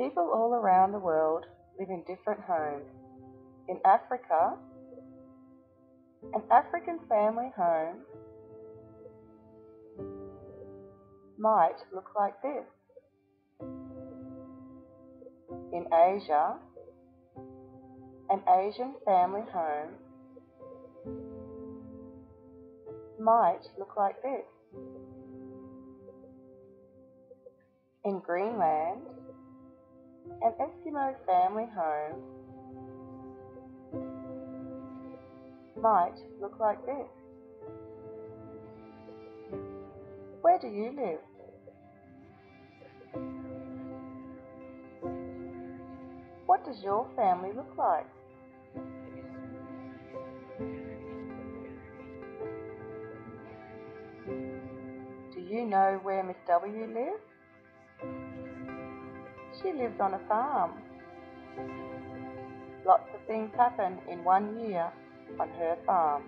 People all around the world live in different homes. In Africa, an African family home might look like this. In Asia, an Asian family home might look like this. In Greenland, an Eskimo family home might look like this. Where do you live? What does your family look like? Do you know where Miss W lives? She lives on a farm. Lots of things happen in 1 year on her farm.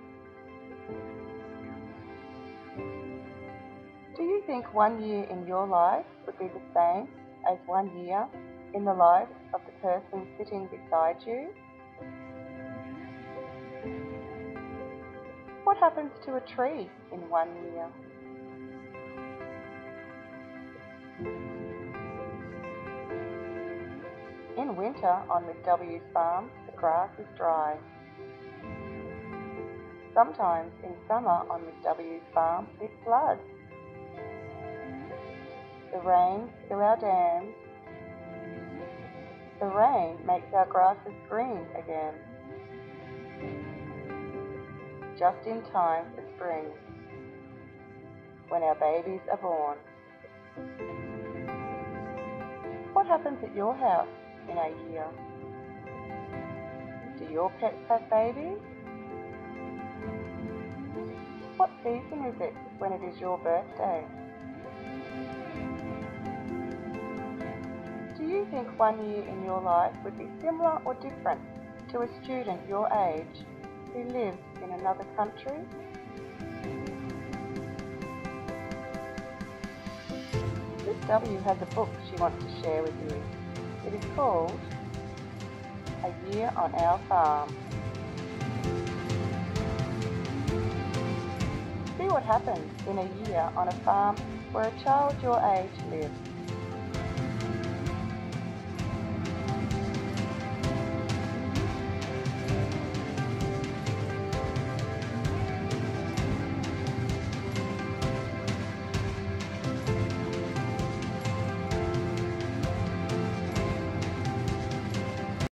Do you think 1 year in your life would be the same as 1 year in the life of the person sitting beside you? What happens to a tree in 1 year? In winter on Miss W's farm, the grass is dry. Sometimes in summer on Miss W's farm, it floods. The rain fills our dams. The rain makes our grasses green again. Just in time for spring, when our babies are born. What happens at your house in a year? Do your pets have babies? What season is it when it is your birthday? Do you think 1 year in your life would be similar or different to a student your age who lives in another country? Miss W has a book she wants to share with you. It is called A Year on Our Farm. See what happens in a year on a farm where a child your age lives.